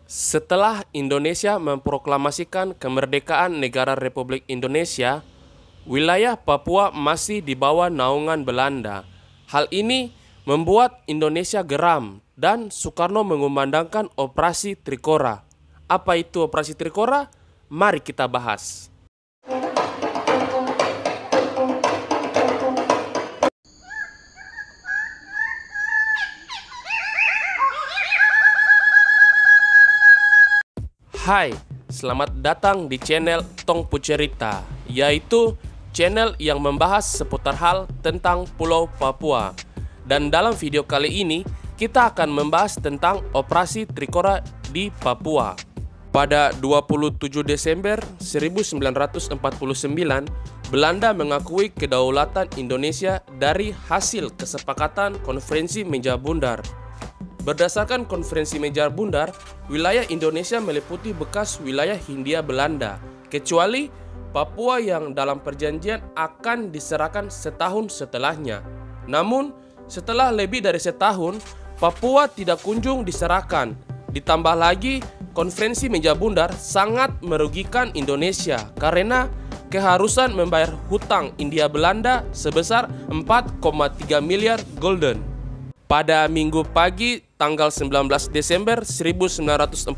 Setelah Indonesia memproklamasikan kemerdekaan negara Republik Indonesia, wilayah Papua masih di bawah naungan Belanda. Hal ini membuat Indonesia geram dan Soekarno mengumandangkan Operasi Trikora. Apa itu Operasi Trikora? Mari kita bahas. Hai, selamat datang di channel Tong Pucerita, yaitu channel yang membahas seputar hal tentang Pulau Papua. Dan dalam video kali ini, kita akan membahas tentang Operasi Trikora di Papua. Pada 27 Desember 1949, Belanda mengakui kedaulatan Indonesia dari hasil kesepakatan Konferensi Meja Bundar. Berdasarkan Konferensi Meja Bundar, wilayah Indonesia meliputi bekas wilayah Hindia Belanda, kecuali Papua yang dalam perjanjian akan diserahkan setahun setelahnya. Namun, setelah lebih dari setahun, Papua tidak kunjung diserahkan. Ditambah lagi, Konferensi Meja Bundar sangat merugikan Indonesia karena keharusan membayar hutang Hindia Belanda sebesar 4,3 miliar gulden. Pada Minggu pagi tanggal 19 Desember 1948,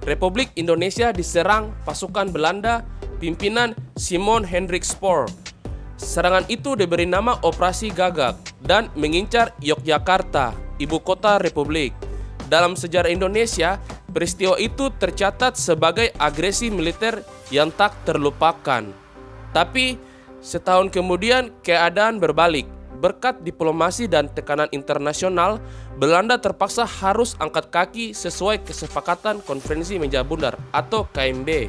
Republik Indonesia diserang pasukan Belanda pimpinan Simon Hendrik Spoor. Serangan itu diberi nama Operasi Gagak dan mengincar Yogyakarta, ibu kota Republik. Dalam sejarah Indonesia, peristiwa itu tercatat sebagai agresi militer yang tak terlupakan. Tapi setahun kemudian keadaan berbalik. Berkat diplomasi dan tekanan internasional, Belanda terpaksa harus angkat kaki sesuai kesepakatan Konferensi Meja Bundar atau KMB.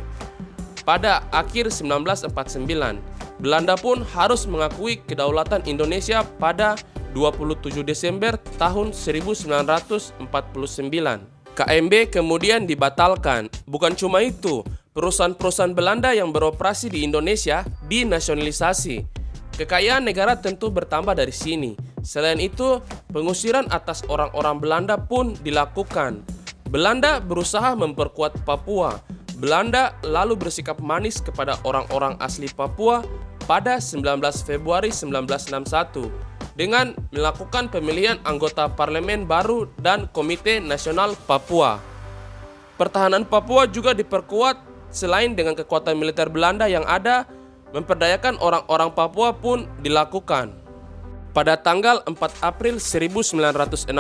Pada akhir 1949, Belanda pun harus mengakui kedaulatan Indonesia pada 27 Desember tahun 1949. KMB kemudian dibatalkan. Bukan cuma itu, perusahaan-perusahaan Belanda yang beroperasi di Indonesia dinasionalisasi. Kekayaan negara tentu bertambah dari sini. Selain itu, pengusiran atas orang-orang Belanda pun dilakukan. Belanda berusaha memperkuat Papua. Belanda lalu bersikap manis kepada orang-orang asli Papua pada 19 Februari 1961 dengan melakukan pemilihan anggota parlemen baru dan Komite Nasional Papua. Pertahanan Papua juga diperkuat selain dengan kekuatan militer Belanda yang ada. Memperdayakan orang-orang Papua pun dilakukan. Pada tanggal 4 April 1960,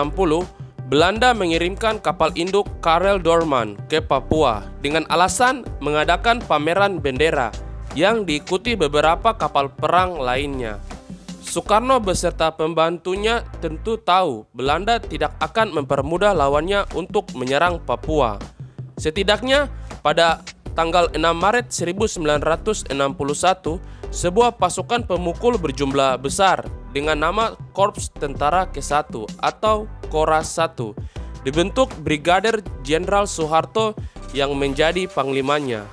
Belanda mengirimkan kapal induk Karel Doorman ke Papua dengan alasan mengadakan pameran bendera yang diikuti beberapa kapal perang lainnya. Soekarno beserta pembantunya tentu tahu Belanda tidak akan mempermudah lawannya untuk menyerang Papua. Setidaknya pada tanggal 6 Maret 1961, sebuah pasukan pemukul berjumlah besar dengan nama Korps Tentara Ke-1 atau Koras 1 dibentuk Brigadir Jenderal Soeharto yang menjadi panglimanya.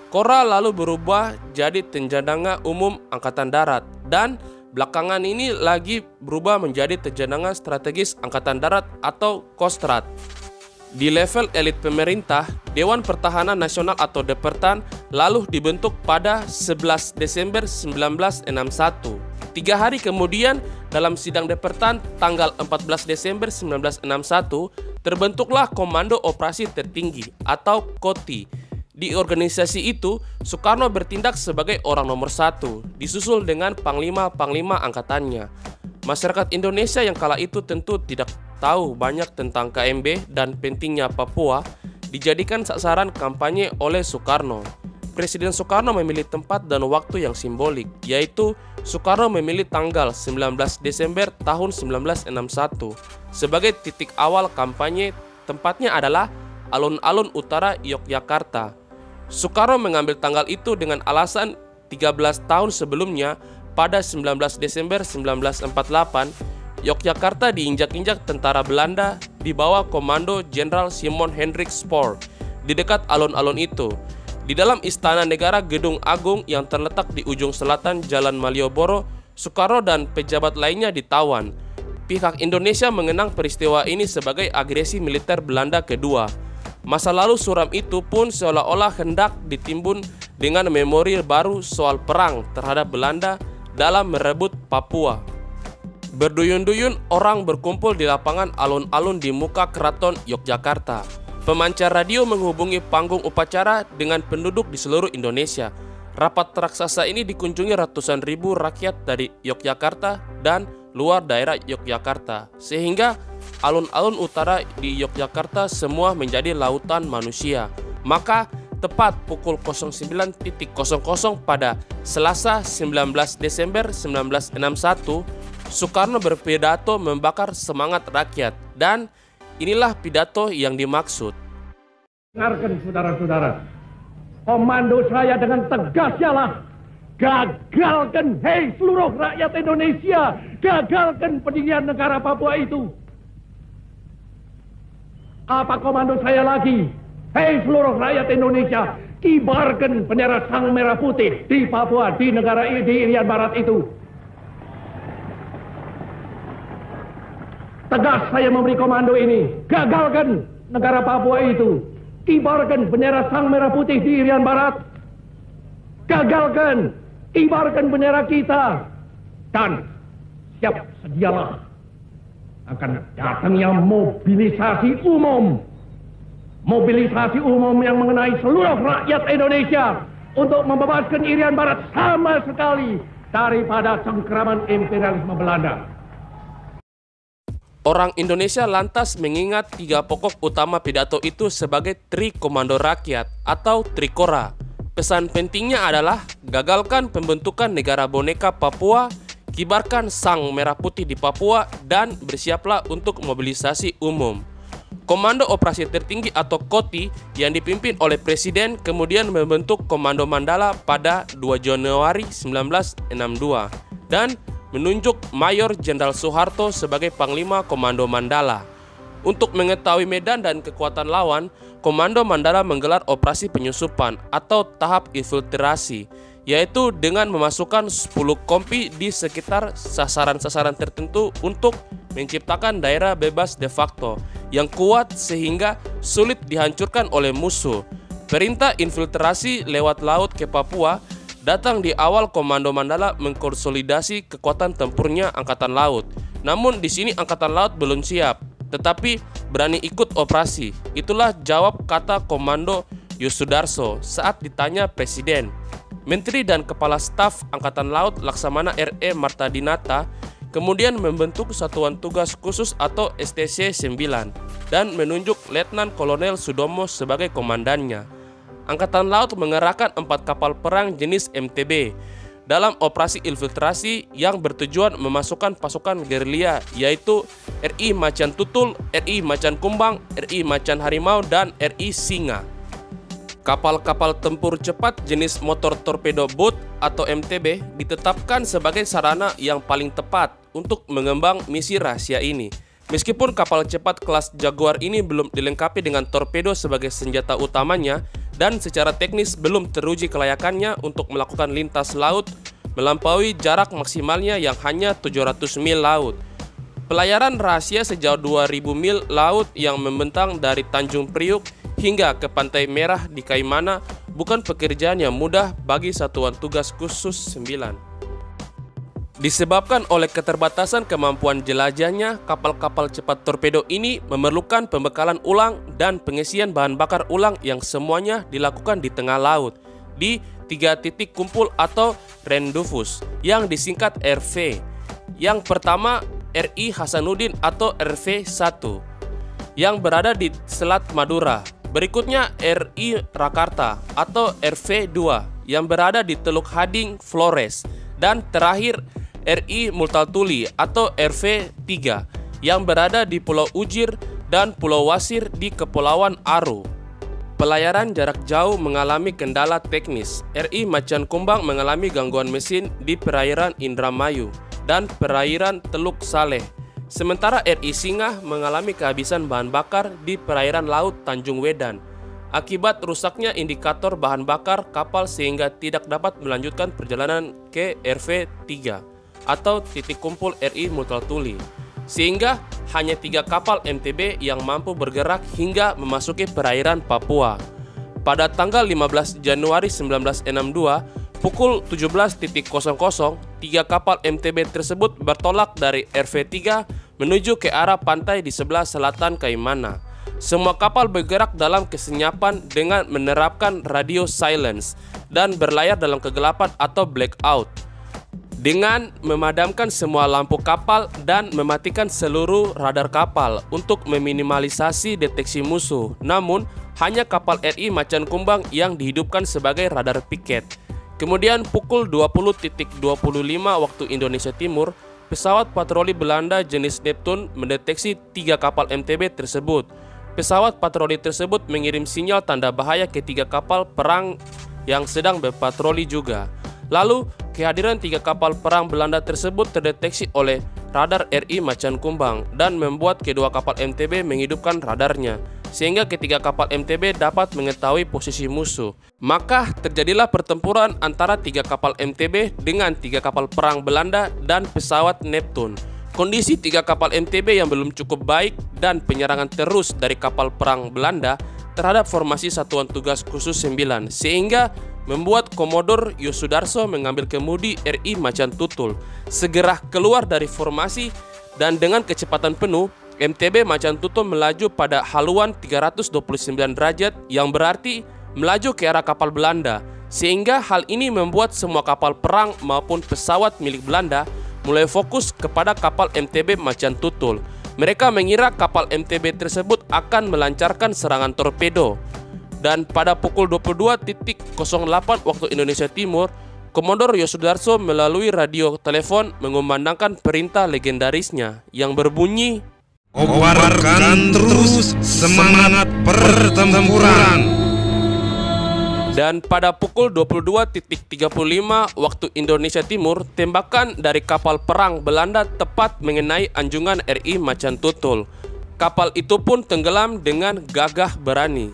Kora lalu berubah jadi Tenjadanga Umum Angkatan Darat dan belakangan ini lagi berubah menjadi Tenjadanga Strategis Angkatan Darat atau Kostrad. Di level elit pemerintah, Dewan Pertahanan Nasional atau Depertan lalu dibentuk pada 11 Desember 1961. 3 hari kemudian, dalam sidang Depertan tanggal 14 Desember 1961, terbentuklah Komando Operasi Tertinggi atau KOTI. Di organisasi itu, Soekarno bertindak sebagai orang nomor 1, disusul dengan panglima-panglima angkatannya. Masyarakat Indonesia yang kala itu tentu tidak tahu banyak tentang KMB dan pentingnya Papua dijadikan sasaran kampanye oleh Soekarno. Presiden Soekarno memilih tempat dan waktu yang simbolik, yaitu Soekarno memilih tanggal 19 Desember tahun 1961 sebagai titik awal kampanye. Tempatnya adalah alun-alun utara Yogyakarta. Soekarno mengambil tanggal itu dengan alasan 13 tahun sebelumnya pada 19 Desember 1948, Yogyakarta diinjak-injak tentara Belanda di bawah komando Jenderal Simon Hendrik Spoor di dekat alun-alun itu. Di dalam Istana Negara Gedung Agung yang terletak di ujung selatan Jalan Malioboro, Soekarno dan pejabat lainnya ditawan. Pihak Indonesia mengenang peristiwa ini sebagai agresi militer Belanda kedua. Masa lalu suram itu pun seolah-olah hendak ditimbun dengan memori baru soal perang terhadap Belanda dalam merebut Papua. Berduyun-duyun orang berkumpul di lapangan alun-alun di muka Keraton Yogyakarta. Pemancar radio menghubungi panggung upacara dengan penduduk di seluruh Indonesia. Rapat raksasa ini dikunjungi ratusan ribu rakyat dari Yogyakarta dan luar daerah Yogyakarta, sehingga alun-alun utara di Yogyakarta semua menjadi lautan manusia. Maka tepat pukul 09.00 pada Selasa 19 Desember 1961, Soekarno berpidato membakar semangat rakyat, dan inilah pidato yang dimaksud. Dengarkan saudara-saudara, komando saya dengan tegas ialah gagalkan, hei seluruh rakyat Indonesia, gagalkan pendirian negara Papua itu. Apa komando saya lagi? Hei seluruh rakyat Indonesia, kibarkan bendera Sang Merah Putih di Papua, di negara ini, di Irian Barat itu. Tegas saya memberi komando ini, gagalkan negara Papua itu, kibarkan bendera Sang Merah Putih di Irian Barat, gagalkan, kibarkan bendera kita, dan siap sedialah akan datangnya mobilisasi umum yang mengenai seluruh rakyat Indonesia untuk membebaskan Irian Barat sama sekali daripada cengkeraman imperialisme Belanda. Orang Indonesia lantas mengingat tiga pokok utama pidato itu sebagai Tri Komando Rakyat atau Trikora. Pesan pentingnya adalah gagalkan pembentukan negara boneka Papua, kibarkan Sang Merah Putih di Papua, dan bersiaplah untuk mobilisasi umum. Komando Operasi Tertinggi atau KOTI yang dipimpin oleh Presiden kemudian membentuk Komando Mandala pada 2 Januari 1962 dan menunjuk Mayor Jenderal Soeharto sebagai Panglima Komando Mandala. Untuk mengetahui medan dan kekuatan lawan, Komando Mandala menggelar operasi penyusupan atau tahap infiltrasi, yaitu dengan memasukkan 10 kompi di sekitar sasaran-sasaran tertentu untuk menciptakan daerah bebas de facto yang kuat sehingga sulit dihancurkan oleh musuh. Perintah infiltrasi lewat laut ke Papua datang di awal Komando Mandala mengkonsolidasi kekuatan tempurnya Angkatan Laut. Namun di sini Angkatan Laut belum siap, tetapi berani ikut operasi. Itulah jawab kata Komando Yosudarso saat ditanya Presiden. Menteri dan Kepala Staf Angkatan Laut Laksamana R.E. Martadinata kemudian membentuk Satuan Tugas Khusus atau STC-9 dan menunjuk Letnan Kolonel Sudomo sebagai komandannya. Angkatan Laut mengerahkan 4 kapal perang jenis MTB dalam operasi infiltrasi yang bertujuan memasukkan pasukan gerilya, yaitu RI Macan Tutul, RI Macan Kumbang, RI Macan Harimau, dan RI Singa. Kapal-kapal tempur cepat jenis motor torpedo boat atau MTB ditetapkan sebagai sarana yang paling tepat untuk mengembang misi rahasia ini. Meskipun kapal cepat kelas Jaguar ini belum dilengkapi dengan torpedo sebagai senjata utamanya dan secara teknis belum teruji kelayakannya untuk melakukan lintas laut melampaui jarak maksimalnya yang hanya 700 mil laut. Pelayaran rahasia sejauh 2000 mil laut yang membentang dari Tanjung Priuk hingga ke Pantai Merah di Kaimana bukan pekerjaan yang mudah bagi Satuan Tugas Khusus 9. Disebabkan oleh keterbatasan kemampuan jelajahnya, kapal-kapal cepat torpedo ini memerlukan pembekalan ulang dan pengisian bahan bakar ulang yang semuanya dilakukan di tengah laut, di 3 titik kumpul atau rendezvous yang disingkat RV. Yang pertama RI Hasanuddin atau RV-1 yang berada di Selat Madura. Berikutnya RI Rakarta atau RV-2 yang berada di Teluk Hading, Flores. Dan terakhir RI Multatuli atau RV-3 yang berada di Pulau Ujir dan Pulau Wasir di Kepulauan Aru. Pelayaran jarak jauh mengalami kendala teknis. RI Macan Kumbang mengalami gangguan mesin di perairan Indramayu dan perairan Teluk Saleh. Sementara RI Singa mengalami kehabisan bahan bakar di perairan laut Tanjung Wedan akibat rusaknya indikator bahan bakar kapal sehingga tidak dapat melanjutkan perjalanan ke RV-3 atau titik kumpul RI Multatuli. sehingga hanya 3 kapal MTB yang mampu bergerak hingga memasuki perairan Papua. Pada tanggal 15 Januari 1962, pukul 17.00, 3 kapal MTB tersebut bertolak dari RV-3 menuju ke arah pantai di sebelah selatan Kaimana. Semua kapal bergerak dalam kesenyapan dengan menerapkan radio silence dan berlayar dalam kegelapan atau blackout, dengan memadamkan semua lampu kapal dan mematikan seluruh radar kapal untuk meminimalisasi deteksi musuh. Namun, hanya kapal RI Macan Kumbang yang dihidupkan sebagai radar piket. Kemudian pukul 20.25 waktu Indonesia Timur, pesawat patroli Belanda jenis Neptune mendeteksi 3 kapal MTB tersebut. Pesawat patroli tersebut mengirim sinyal tanda bahaya ke 3 kapal perang yang sedang berpatroli juga. Lalu, kehadiran 3 kapal perang Belanda tersebut terdeteksi oleh radar RI Macan Kumbang dan membuat kedua kapal MTB menghidupkan radarnya, sehingga ketiga kapal MTB dapat mengetahui posisi musuh. Maka terjadilah pertempuran antara 3 kapal MTB dengan 3 kapal perang Belanda dan pesawat Neptune. Kondisi 3 kapal MTB yang belum cukup baik dan penyerangan terus dari kapal perang Belanda terhadap formasi Satuan Tugas Khusus 9, sehingga membuat Komodor Yosudarso mengambil kemudi RI Macan Tutul segera keluar dari formasi, dan dengan kecepatan penuh MTB Macan Tutul melaju pada haluan 329 derajat yang berarti melaju ke arah kapal Belanda, sehingga hal ini membuat semua kapal perang maupun pesawat milik Belanda mulai fokus kepada kapal MTB Macan Tutul. Mereka mengira kapal MTB tersebut akan melancarkan serangan torpedo. Dan pada pukul 22.08 waktu Indonesia Timur, Komodor Yosudarso melalui radio telepon mengumandangkan perintah legendarisnya yang berbunyi, "Kobarkan terus semangat pertempuran." Dan pada pukul 22.35 waktu Indonesia Timur, tembakan dari kapal perang Belanda tepat mengenai anjungan RI Macan Tutul. Kapal itu pun tenggelam dengan gagah berani.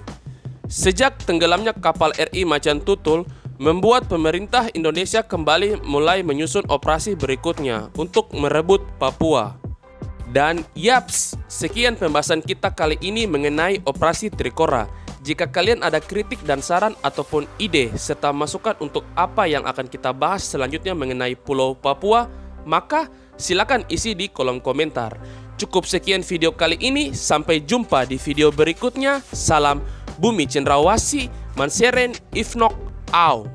Sejak tenggelamnya kapal RI Macan Tutul, membuat pemerintah Indonesia kembali mulai menyusun operasi berikutnya untuk merebut Papua. Dan yaps, sekian pembahasan kita kali ini mengenai Operasi Trikora. Jika kalian ada kritik dan saran ataupun ide serta masukan untuk apa yang akan kita bahas selanjutnya mengenai Pulau Papua, maka silakan isi di kolom komentar. Cukup sekian video kali ini, sampai jumpa di video berikutnya. Salam Bumi Cendrawasih, Manseren Ifnok, Au.